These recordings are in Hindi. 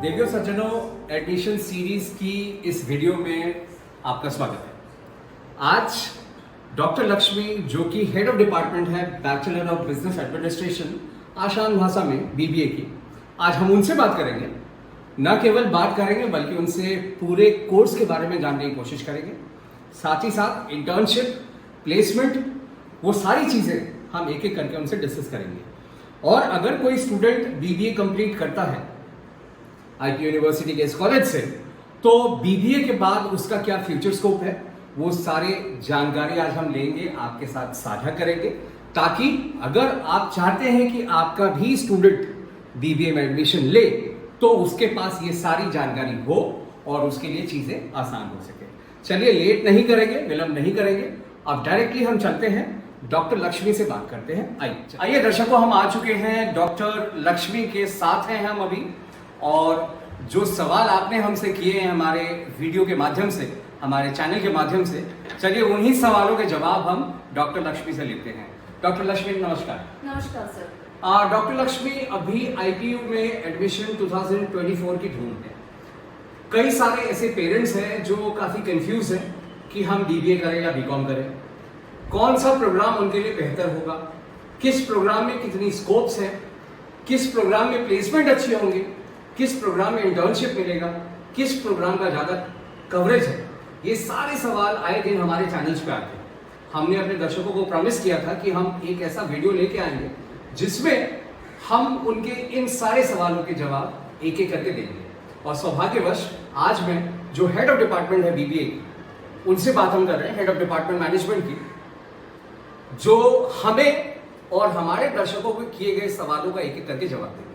देवियों सज्जनों, एडमिशन सीरीज की इस वीडियो में आपका स्वागत है। आज डॉक्टर लक्ष्मी, जो कि हेड ऑफ डिपार्टमेंट है बैचलर ऑफ बिजनेस एडमिनिस्ट्रेशन आसान भाषा में बीबीए की, आज हम उनसे बात करेंगे। न केवल बात करेंगे बल्कि उनसे पूरे कोर्स के बारे में जानने की कोशिश करेंगे। साथ ही साथ इंटर्नशिप, प्लेसमेंट, वो सारी चीजें हम एक एक करके उनसे डिस्कस करेंगे। और अगर कोई स्टूडेंट बीबीए कंप्लीट करता है आईपी यूनिवर्सिटी के इस कॉलेज से, तो बीबीए के बाद उसका क्या फ्यूचर स्कोप है, वो सारे जानकारी आज हम लेंगे, आपके साथ साझा करेंगे, ताकि अगर आप चाहते हैं कि आपका भी स्टूडेंट बीबीए में एडमिशन ले तो उसके पास ये सारी जानकारी हो और उसके लिए चीजें आसान हो सके। चलिए, लेट नहीं करेंगे, विलंब नहीं करेंगे, अब डायरेक्टली हम चलते हैं डॉक्टर लक्ष्मी से बात करते हैं। आइए दर्शकों, हम आ चुके हैं डॉक्टर लक्ष्मी के साथ हैं हम अभी, और जो सवाल आपने हमसे किए हैं हमारे वीडियो के माध्यम से, हमारे चैनल के माध्यम से, चलिए उन्हीं सवालों के जवाब हम डॉक्टर लक्ष्मी से लेते हैं। डॉक्टर लक्ष्मी नमस्कार। नमस्कार सर। डॉक्टर लक्ष्मी, अभी आईपीयू में एडमिशन 2024 की धूम है। कई सारे ऐसे पेरेंट्स हैं जो काफी कंफ्यूज हैं कि हम बीबीए करें या बीकॉम करें, कौन सा प्रोग्राम उनके लिए बेहतर होगा, किस प्रोग्राम में कितनी स्कोप्स हैं, किस प्रोग्राम में प्लेसमेंट अच्छे होंगे, किस प्रोग्राम में इंटर्नशिप मिलेगा, किस प्रोग्राम का ज्यादा कवरेज है। ये सारे सवाल आए दिन हमारे चैनल्स पे आते हैं। हमने अपने दर्शकों को प्रॉमिस किया था कि हम एक ऐसा वीडियो लेके आएंगे जिसमें हम उनके इन सारे सवालों के जवाब एक एक करके देंगे। और सौभाग्यवश आज मैं जो हेड ऑफ डिपार्टमेंट है बीबीए की, उनसे बात हम कर रहे हैं, हेड ऑफ डिपार्टमेंट मैनेजमेंट की, जो हमें और हमारे दर्शकों को किए गए सवालों का एक एक करके जवाब देंगे।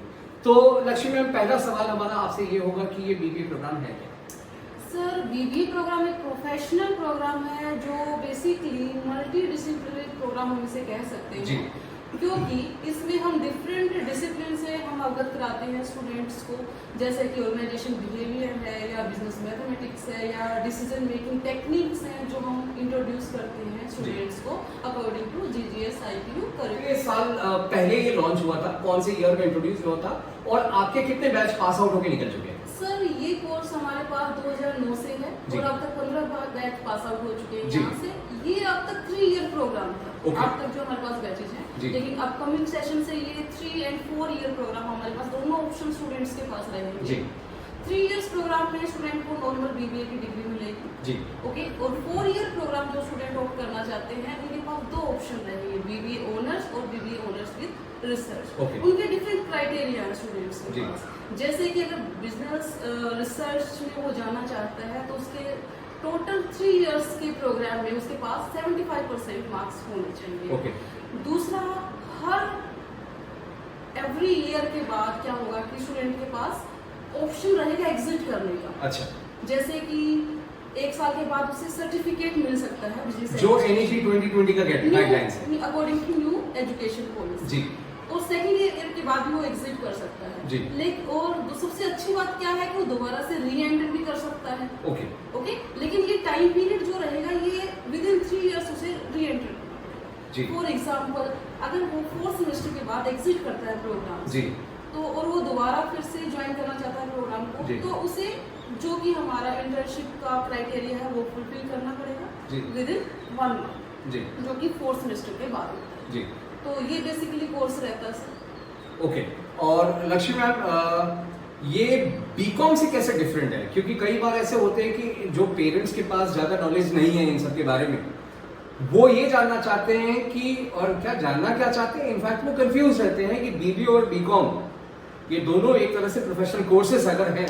तो लक्ष्मी मैम, पहला सवाल हमारा आपसे ये होगा कि ये बीबीए प्रोग्राम है क्या? सर, बीबीए प्रोग्राम एक प्रोफेशनल प्रोग्राम है जो बेसिकली मल्टी डिसिप्लिनरी प्रोग्राम हम इसे कह सकते हैं जी। क्योंकि इसमें हम डिफरेंट डिसिप्लिन से हम अवगत कराते हैं स्टूडेंट्स को, जैसे कि ऑर्गेनाइजेशन बिहेवियर है, या बिजनेस मैथमेटिक्स है, या डिसीजन मेकिंग टेक्निक्स हैं जो हम इंट्रोड्यूस करते हैं स्टूडेंट्स को according to GGS IPU curriculum. ये साल पहले ये लॉन्च हुआ था, कौन से ईयर में इंट्रोड्यूस हुआ था, और आपके कितने बैच पास आउट होकर निकल चुके हैं? सर, ये कोर्स हमारे पास 2009 से है और अब तक 15 बैच पास आउट हो चुके हैं यहाँ से। ये अब तक 3 ईयर प्रोग्राम था। अब तक जो हमारे पास बैचेज हैं, लेकिन अपकमिंग सेशन से ये 3 और 4 ईयर प्रोग्राम हमारे पास दोनों ऑप्शन स्टूडेंट्स के पास रहेंगे। 3 इयर्स प्रोग्राम में स्टूडेंट को नॉर्मल बीबीए की डिग्री मिलेगी जी, ओके। और 4 ईयर प्रोग्राम जो स्टूडेंट ऑप्ट करना चाहते हैं, उनके पास 2 ऑप्शन रहेंगे, बीबीए ऑनर्स और बीबीए ऑनर्स विद रिसर्च। उनके डिफरेंट क्राइटेरिया हैं स्टूडेंट्स के पास। जैसे कि अगर बिजनेस रिसर्च में वो जाना चाहता है तो उसके टोटल 3 इयर्स के प्रोग्राम में उसके पास 75% मार्क्स होने चाहिए। दूसरा, हर एवरी ईयर के बाद क्या होगा कि स्टूडेंट के पास ऑप्शन रहेगा एग्जिट करने का। अच्छा। जैसे कि 1 साल के बाद उसे सर्टिफिकेट मिल सकता है बिजनेस, जो एनईपी 2020 का गाइडलाइंस है according to new education policy जी। और सेकंड ईयर के बाद भी वो एग्जिट कर सकता है जी। लेकिन और सबसे अच्छी बात क्या है कि वो दोबारा से री एंटर भी कर सकता है। ओके। लेकिन ये टाइम पीरियड जो रहेगा, ये विद इन 3 इयर्स उसे री एंटर करना पड़ेगा। फॉर एग्जाम्पल, अगर वो 4th सेमेस्टर के बाद एग्जिट करता है प्रोग्राम जी, तो और वो दोबारा फिर से ज्वाइन करना चाहता है प्रोग्राम को, तो उसे जो कि हमारा इंटर्नशिप का क्राइटेरिया है वो फुलफिल करना पड़ेगा विद इन 1 मंथ जी, जो कि 4th सेमेस्टर के बाद होता है जी। तो ये बेसिकली कोर्स रहता है सर। ओके। और लक्ष्मी मैम, ये बीकॉम से कैसे डिफरेंट है? क्योंकि कई बार ऐसे होते हैं कि जो पेरेंट्स के पास ज्यादा नॉलेज नहीं है इन सब के बारे में, वो ये जानना चाहते हैं कि, और क्या जानना क्या चाहते हैं, इनफैक्ट वो कंफ्यूज रहते हैं कि बीबीए और बीकॉम ये दोनों एक तरह से प्रोफेशनल कोर्सेज अगर है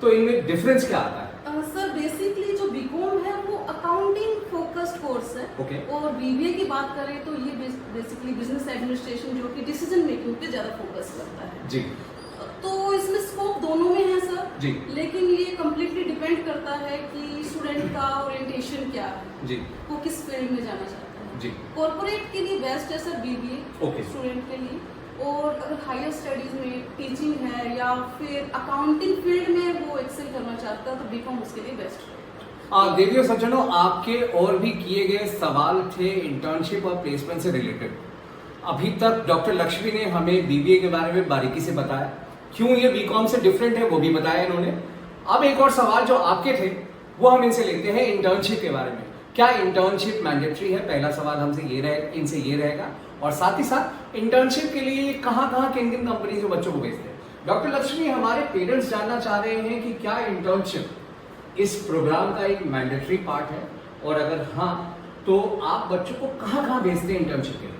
तो इनमें डिफरेंस क्या आता है? सर, बेसिकली जो बीकॉम है वो अकाउंटिंग फोकस्ड कोर्स है। और बीबीए की बात करें तो ये बेसिकली बिजनेस एडमिनिस्ट्रेशन जो कि डिसीजन मेकिंग पे ज्यादा फोकस करता है जी। तो इसमें स्कोप दोनों में है सर जी, लेकिन ये कम्प्लीटली डिपेंड करता है कि स्टूडेंट का ओरिएंटेशन क्या है जी, वो किस फील्ड में जाना चाहता है जी। कॉर्पोरेट के लिए बेस्ट है सर बीबीए स्टूडेंट के लिए, और अगर हायर स्टडीज में टीचिंग है या फिर अकाउंटिंग फील्ड में वो एक्सेल करना चाहता है तो बीकॉम उसके लिए बेस्ट है। देवियों सज्जनों, आपके और भी किए गए सवाल थे इंटर्नशिप और प्लेसमेंट से रिलेटेड। अभी तक डॉक्टर लक्ष्मी ने हमें बीबीए के बारे में बारीकी से बताया, क्यों ये बीकॉम से डिफरेंट है वो भी बताया इन्होंने। अब एक और सवाल जो आपके थे वो हम इनसे लेते हैं इंटर्नशिप के बारे में। क्या इंटर्नशिप मैंडेटरी है? पहला सवाल हमसे इनसे ये रहेगा। और साथ ही साथ इंटर्नशिप के लिए कहाँ किन कंपनी जो बच्चों को भेजते हैं। डॉक्टर लक्ष्मी, हमारे पेरेंट्स जानना चाह रहे हैं कि क्या इंटर्नशिप इस प्रोग्राम का एक मैंडेटरी पार्ट है, और अगर हाँ तो आप बच्चों को कहाँ भेजते हैं इंटर्नशिप के लिए?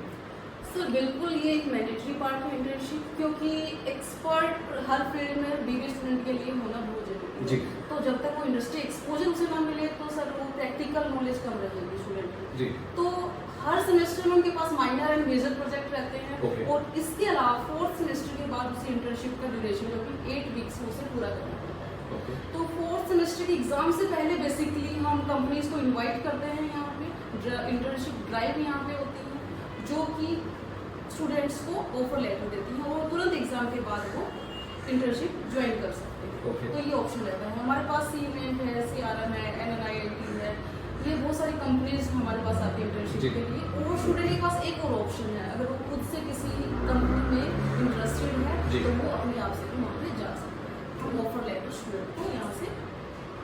सर बिल्कुल ये एक मैंडेटरी पार्ट है इंटर्नशिप, क्योंकि एक्सपर्ट हर फील्ड में बीबीए स्टूडेंट के लिए होना बहुत जरूरी है। तो जब तक वो इंडस्ट्री एक्सपोजर उसे ना मिले तो सर वो प्रैक्टिकल नॉलेज कम रहेगी स्टूडेंट की। तो हर सेमेस्टर में उनके पास माइनर एंड मेजर प्रोजेक्ट रहते हैं, और इसके अलावा 4th सेमेस्टर के बाद उसे इंटर्नशिप का ड्यूरेशन जो कि 8 वीक्स में उसे पूरा करना पड़ता है। तो 4th सेमेस्टर के एग्जाम से पहले बेसिकली हम कंपनीज को इन्वाइट करते हैं, यहाँ पे इंटर्नशिप ड्राइव यहाँ पे होती है जो कि स्टूडेंट्स को ऑफर लेटर देती हैं, और तुरंत एग्जाम के बाद वो इंटर्नशिप ज्वाइन कर सकते हैं। तो ये ऑप्शन रहता है। हमारे पास सीमेंट है, CRM है, NNIT है, ये बहुत सारी कंपनीज हमारे पास आती है इंटर्नशिप के लिए। और स्टूडेंट के पास एक और ऑप्शन है, अगर वो खुद से किसी कंपनी में इंटरेस्टेड है तो वो अपने आप से वहाँ पे जा सकते हैं। हम ऑफर लेटर स्टूडेंट को यहाँ से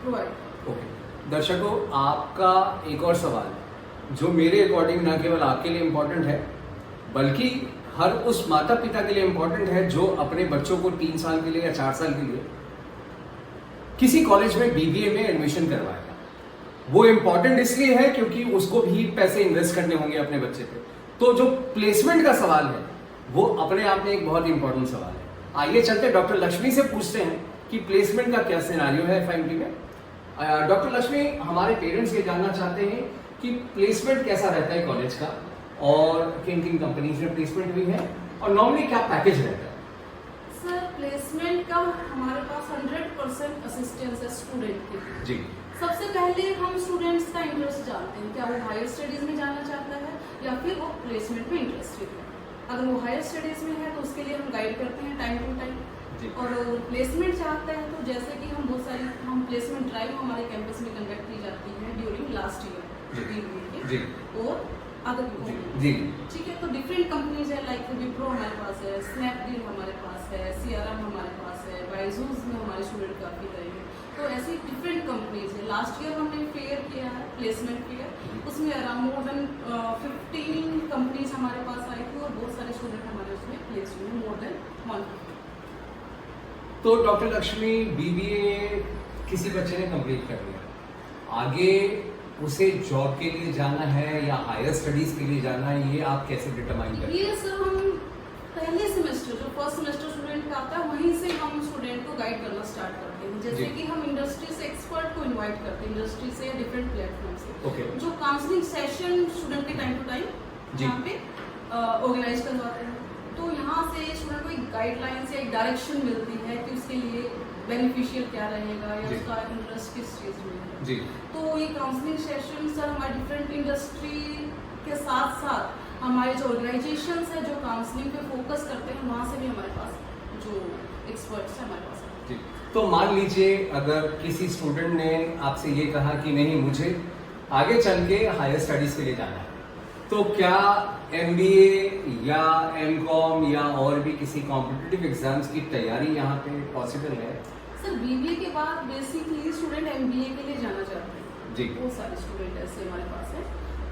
प्रोवाइड। दर्शकों, आपका एक और सवाल जो मेरे अकॉर्डिंग न केवल आपके लिए इम्पोर्टेंट है बल्कि हर उस माता पिता के लिए इम्पोर्टेंट है जो अपने बच्चों को 3 साल के लिए या 4 साल के लिए किसी कॉलेज में BBA में एडमिशन करवाएगा। वो इम्पोर्टेंट इसलिए है क्योंकि उसको भी पैसे इन्वेस्ट करने होंगे अपने बच्चे पे। तो जो प्लेसमेंट का सवाल है वो अपने आप में एक बहुत इंपॉर्टेंट सवाल है। आइए चलते डॉक्टर लक्ष्मी से पूछते हैं कि प्लेसमेंट का क्या सिनेरियो है FIMT में। डॉक्टर लक्ष्मी, हमारे पेरेंट्स ये जानना चाहते हैं कि प्लेसमेंट कैसा रहता है कॉलेज का, और किन कंपनीज में प्लेसमेंट हुई है, और नॉर्मली क्या पैकेज रहता है? सर प्लेसमेंट का हमारे पास 100% असिस्टेंस है स्टूडेंट के लिए। जी। सबसे पहले हम स्टूडेंट्स का इंटरेस्ट जानते हैं, क्या वो हायर स्टडीज में जाना चाहता है या फिर वो प्लेसमेंट में इंटरेस्टेड है। अगर वो हायर स्टडीज में है तो उसके लिए हम गाइड करते हैं टाइम टू टाइम। और प्लेसमेंट चाहते हैं तो जैसे कि हम प्लेसमेंट ड्राइव हमारे कैंपस में कंडक्ट की जाती है ड्यूरिंग लास्ट ईयर और अदर जी। ठीक है। तो डिफरेंट कंपनीज है, लाइक विप्रो हमारे पास है, स्नैपडील हमारे पास है, CRM हमारे पास है, बायजूस में हमारे स्टूडेंट काफ़ी रहे हैं। तो ऐसी डिफरेंट कंपनीज है। लास्ट ईयर हमने फेयर किया है, प्लेसमेंट फेयर, उसमें अराउंड मोर देन 15 कंपनीज हमारे पास आई थी और बहुत सारे स्टूडेंट हमारे उसमें प्लेस हुए, मोर देन 150। तो डॉक्टर लक्ष्मी, BBA किसी बच्चे ने कंप्लीट कर लिया, आगे उसे जॉब के लिए जाना है या हायर स्टडीज के लिए जाना है, ये आप कैसे डिटरमाइन करते हैं? ये सर हम पहले सेमेस्टर जो फर्स्ट सेमेस्टर स्टूडेंट का आता है वहीं से हम स्टूडेंट को गाइड करना स्टार्ट करते हैं। जैसे कि हम इंडस्ट्री से एक्सपर्ट को इनवाइट करते हैं, इंडस्ट्री से या डिफरेंट प्लेटफॉर्म से, जो काउंसलिंग सेशन स्टूडेंट के टाइम टू टाइम यहाँ पे ऑर्गेनाइज करवाते हैं। तो यहाँ से स्टूडेंट को एक गाइडलाइंस या एक डायरेक्शन मिलती है कि उसके लिए बेनिफिशियल क्या रहेगा या उसका इंटरेस्ट किस चीज़ में है। जी। तो ये काउंसलिंग सेशन सर हमारे डिफरेंट इंडस्ट्री के साथ साथ हमारे जो ऑर्गेनाइजेशंस है जो काउंसलिंग पे फोकस करते हैं वहाँ से भी हमारे पास जो एक्सपर्ट्स हैं हमारे पास है। जी। तो मान लीजिए अगर किसी स्टूडेंट ने आपसे ये कहा कि नहीं मुझे आगे चल के हायर स्टडीज के लिए जाना है, तो क्या MBA या MCOM या और भी किसी कॉम्पिटिटिव एग्जाम्स की तैयारी यहाँ पे पॉसिबल है? सर BBA के बाद बेसिकली स्टूडेंट MBA के लिए जाना चाहते हैं जी। बहुत सारे स्टूडेंट ऐसे हमारे पास है।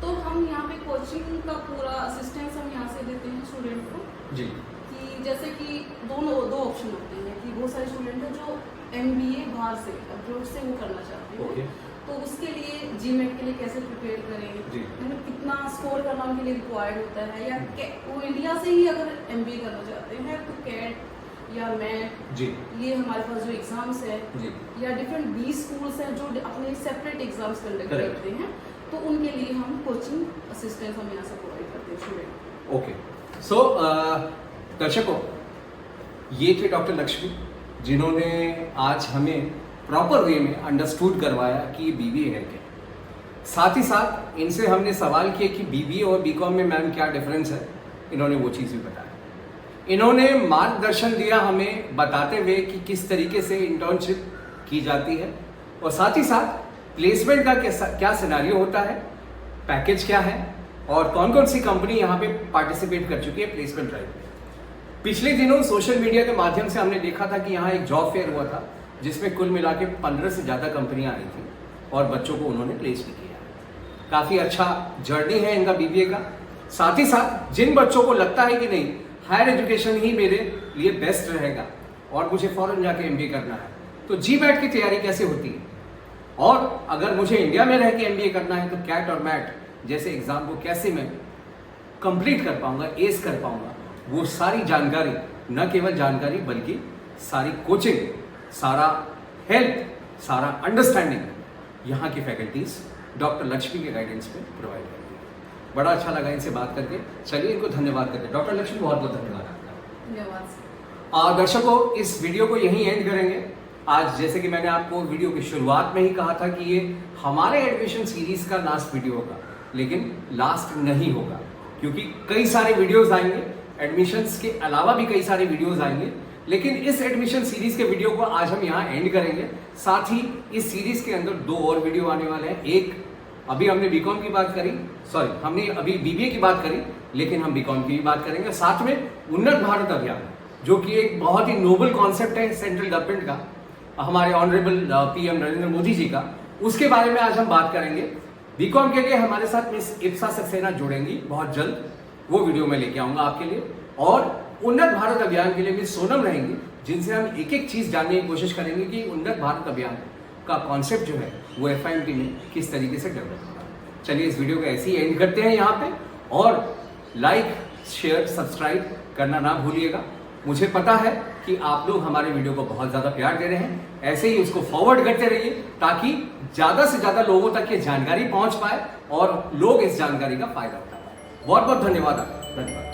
तो हम यहाँ पे कोचिंग का पूरा असिस्टेंस हम यहाँ से देते हैं स्टूडेंट को। जी। कि जैसे कि दो ऑप्शन होते हैं कि बहुत सारे स्टूडेंट हैं जो MBA बाहर से अब्रॉड से वो करना चाहते हैं। तो उसके लिए GMAT के लिए कैसे प्रिपेयर करेंगे, मतलब कितना स्कोर करना उनके लिए रिक्वायर्ड होता है, या वो इंडिया से ही अगर MBA करना चाहते हैं तो CAT या MET ये हमारे पास जो एग्जाम्स है, या डिफरेंट 20 स्कूल्स हैं जो अपने सेपरेट एग्जाम्स कंडक्ट करते हैं, तो उनके लिए हम कोचिंग असिस्टेंस हम यहाँ से प्रोवाइड करते हैं स्टूडेंट। ओके। सो दर्शकों, ये थे डॉक्टर लक्ष्मी जिन्होंने आज हमें प्रॉपर वे में अंडरस्टूड करवाया कि BBA है क्या। साथ ही साथ इनसे हमने सवाल किए कि BBA और BCom में मैम क्या डिफरेंस है, इन्होंने वो चीज़ भी बताया। इन्होंने मार्गदर्शन दिया हमें बताते हुए कि किस तरीके से इंटर्नशिप की जाती है, और साथ ही साथ प्लेसमेंट का क्या सिनेरियो होता है, पैकेज क्या है, और कौन कौन सी कंपनी यहाँ पे पार्टिसिपेट कर चुकी है प्लेसमेंट ड्राइव में। पिछले दिनों सोशल मीडिया के माध्यम से हमने देखा था कि यहाँ एक जॉब फेयर हुआ था जिसमें कुल मिला के 15 से ज़्यादा कंपनियां आई थी और बच्चों को उन्होंने प्लेस भी किया। काफ़ी अच्छा जर्नी है इनका बीबीए का। साथ ही साथ जिन बच्चों को लगता है कि नहीं हायर एजुकेशन ही मेरे लिए बेस्ट रहेगा और मुझे फॉरेन जाके एमबीए करना है, तो जीमैट की तैयारी कैसे होती है और अगर मुझे इंडिया में रह के एमबीए करना है तो कैट और मैट जैसे एग्जाम को कैसे मैं कंप्लीट कर पाऊंगा, एस कर पाऊंगा, वो सारी जानकारी, न केवल जानकारी बल्कि सारी कोचिंग, सारा हेल्प, सारा अंडरस्टैंडिंग यहाँ की फैकल्टीज डॉक्टर लक्ष्मी के गाइडेंस में प्रोवाइड करती है। बड़ा अच्छा लगा इनसे बात करके। चलिए इनको धन्यवाद करते हैं। डॉक्टर लक्ष्मी बहुत बहुत धन्यवाद आपका। धन्यवाद। दर्शकों इस वीडियो को यहीं एंड करेंगे। आज जैसे कि मैंने आपको वीडियो की शुरुआत में ही कहा था कि ये हमारे एडमिशन सीरीज का लास्ट वीडियो होगा, लेकिन लास्ट नहीं होगा क्योंकि कई सारे वीडियोस आएंगे, एडमिशन्स के अलावा भी कई सारे वीडियोस आएंगे, लेकिन इस एडमिशन सीरीज के वीडियो को आज हम यहाँ एंड करेंगे। साथ ही इस सीरीज के अंदर 2 और वीडियो आने वाले हैं। एक अभी हमने बीकॉम की बात करी, हमने अभी बीबीए की बात करी, लेकिन हम बीकॉम की भी बात करेंगे। साथ में उन्नत भारत अभियान जो कि एक बहुत ही नोबल कॉन्सेप्ट है सेंट्रल गवर्नमेंट का, हमारे ऑनरेबल पीएम नरेंद्र मोदी जी का, उसके बारे में आज हम बात करेंगे। बीकॉम के लिए हमारे साथ मिस इप्सा सक्सेना जुड़ेंगी बहुत जल्द, वो वीडियो में लेके आऊंगा आपके लिए। और उन्नत भारत अभियान के लिए मिस सोनम रहेंगे जिनसे हम एक एक चीज जानने की कोशिश करेंगे कि उन्नत भारत अभियान का कॉन्सेप्ट जो है वो एफआईएमटी में किस तरीके से डेवलप होगा। चलिए इस वीडियो को ऐसे ही एंड करते हैं यहाँ पे, और लाइक शेयर सब्सक्राइब करना ना भूलिएगा। मुझे पता है कि आप लोग हमारे वीडियो को बहुत ज़्यादा प्यार दे रहे हैं, ऐसे ही उसको फॉरवर्ड करते रहिए ताकि ज़्यादा से ज़्यादा लोगों तक ये जानकारी पहुंच पाए और लोग इस जानकारी का फायदा उठा पाए। बहुत बहुत धन्यवाद आपका। धन्यवाद।